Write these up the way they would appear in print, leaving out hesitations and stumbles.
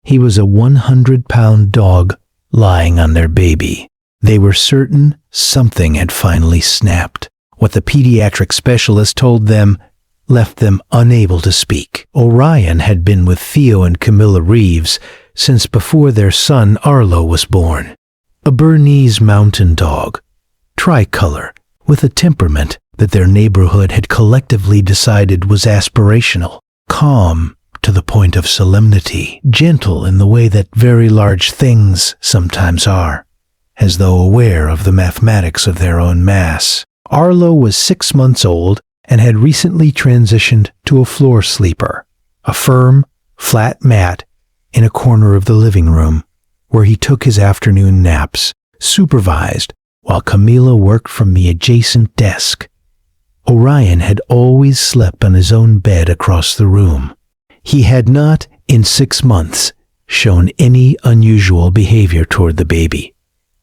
He was a 100-pound dog lying on their baby. They were certain something had finally snapped. What the pediatric specialist told them left them unable to speak. Orion had been with Theo and Camilla Reeves since before their son Arlo was born. A Bernese Mountain Dog, tricolor, with a temperament that their neighborhood had collectively decided was aspirational, calm to the point of solemnity, gentle in the way that very large things sometimes are, as though aware of the mathematics of their own mass. Arlo was 6 months old and had recently transitioned to a floor sleeper, a firm, flat mat in a corner of the living room, where he took his afternoon naps, supervised while Camilla worked from the adjacent desk. Orion had always slept on his own bed across the room. He had not, in 6 months, shown any unusual behavior toward the baby.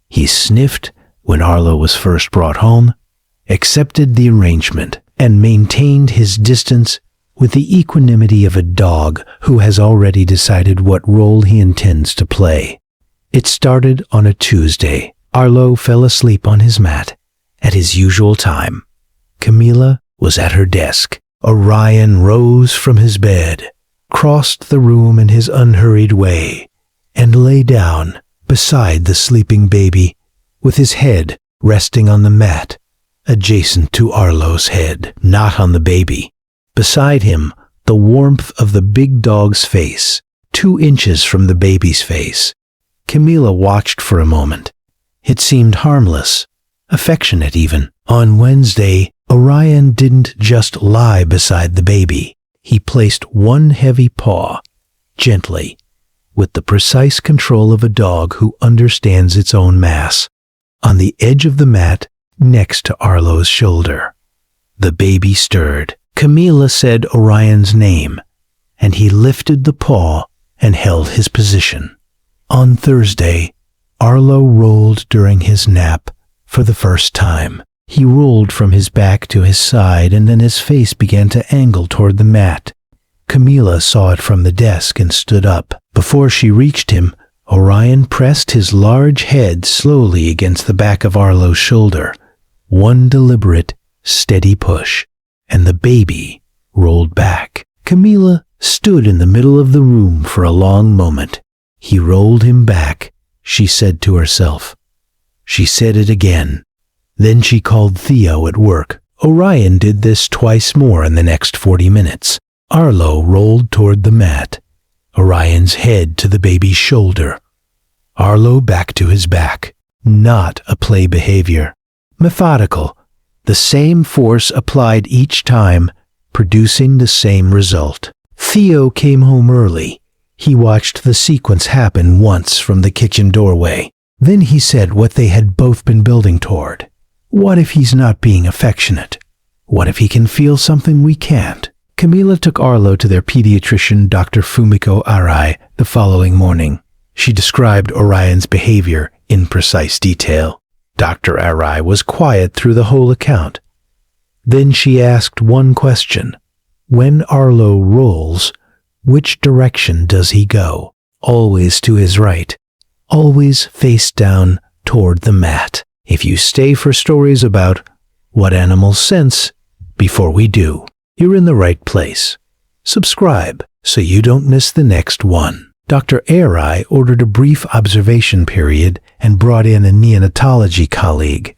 He sniffed when Arlo was first brought home, accepted the arrangement, and maintained his distance with the equanimity of a dog who has already decided what role he intends to play. It started on a Tuesday. Arlo fell asleep on his mat at his usual time. Camilla was at her desk. Orion rose from his bed, crossed the room in his unhurried way, and lay down beside the sleeping baby with his head resting on the mat adjacent to Arlo's head, not on the baby. Beside him, the warmth of the big dog's face, 2 inches from the baby's face. Camilla watched for a moment. It seemed harmless, affectionate even. On Wednesday, Orion didn't just lie beside the baby. He placed one heavy paw, gently, with the precise control of a dog who understands its own mass, on the edge of the mat next to Arlo's shoulder. The baby stirred. Camilla said Orion's name, and he lifted the paw and held his position. On Thursday, Arlo rolled during his nap for the first time. He rolled from his back to his side, and then his face began to angle toward the mat. Camilla saw it from the desk and stood up. Before she reached him, Orion pressed his large head slowly against the back of Arlo's shoulder. One deliberate, steady push, and the baby rolled back. Camilla stood in the middle of the room for a long moment. He rolled him back, she said to herself. She said it again. Then she called Theo at work. Orion did this twice more in the next 40 minutes. Arlo rolled toward the mat, Orion's head to the baby's shoulder. Arlo back to his back. Not a play behavior. Methodical. The same force applied each time, producing the same result. Theo came home early. He watched the sequence happen once from the kitchen doorway. Then he said what they had both been building toward. What if he's not being affectionate? What if he can feel something we can't? Camilla took Arlo to their pediatrician, Dr. Fumiko Arai, the following morning. She described Orion's behavior in precise detail. Dr. Arai was quiet through the whole account. Then she asked one question. When Arlo rolls, which direction does he go? Always to his right. Always face down toward the mat. If you stay for stories about what animals sense before we do, you're in the right place. Subscribe so you don't miss the next one. Dr. Arai ordered a brief observation period and brought in a neonatology colleague.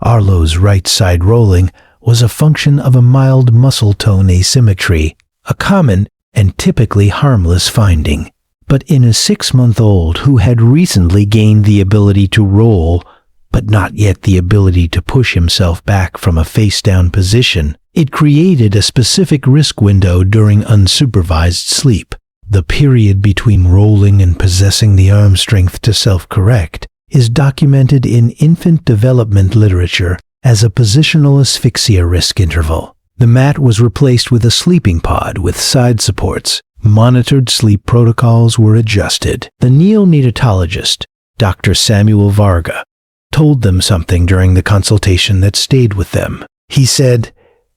Arlo's right side rolling was a function of a mild muscle tone asymmetry, a common and typically harmless finding. But in a 6-month-old who had recently gained the ability to roll, but not yet the ability to push himself back from a face-down position, it created a specific risk window during unsupervised sleep. The period between rolling and possessing the arm strength to self-correct is documented in infant development literature as a positional asphyxia risk interval. The mat was replaced with a sleeping pod with side supports. Monitored sleep protocols were adjusted. The neonatologist, Dr. Samuel Varga, told them something during the consultation that stayed with them. He said,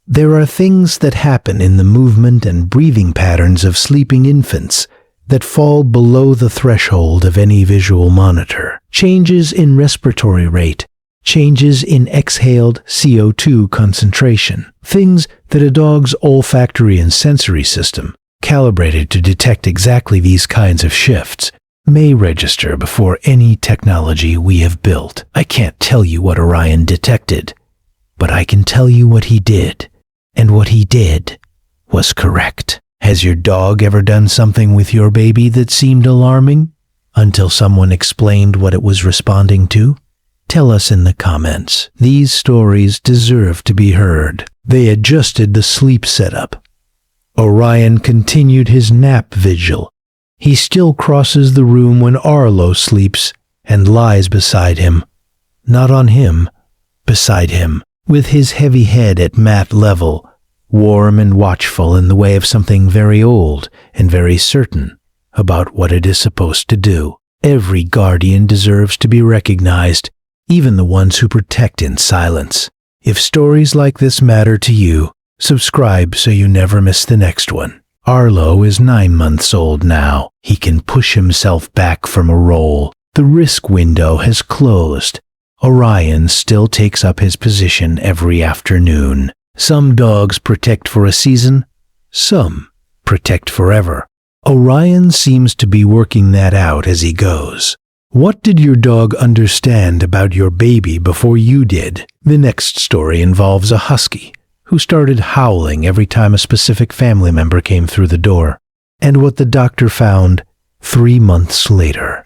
"There are things that happen in the movement and breathing patterns of sleeping infants that fall below the threshold of any visual monitor. Changes in respiratory rate, changes in exhaled CO2 concentration, things that a dog's olfactory and sensory system, calibrated to detect exactly these kinds of shifts, may register before any technology we have built. I can't tell you what Orion detected, but I can tell you what he did, and what he did was correct. Has your dog ever done something with your baby that seemed alarming until someone explained what it was responding to? Tell us in the comments. These stories deserve to be heard. They adjusted the sleep setup. Orion continued his nap vigil. He still crosses the room when Arlo sleeps and lies beside him. Not on him, beside him, with his heavy head at mat level, warm and watchful in the way of something very old and very certain about what it is supposed to do. Every guardian deserves to be recognized, even the ones who protect in silence. If stories like this matter to you, subscribe so you never miss the next one. Arlo is 9 months old now. He can push himself back from a roll. The risk window has closed. Orion still takes up his position every afternoon. Some dogs protect for a season, some protect forever. Orion seems to be working that out as he goes. What did your dog understand about your baby before you did? The next story involves a husky who started howling every time a specific family member came through the door, and what the doctor found 3 months later.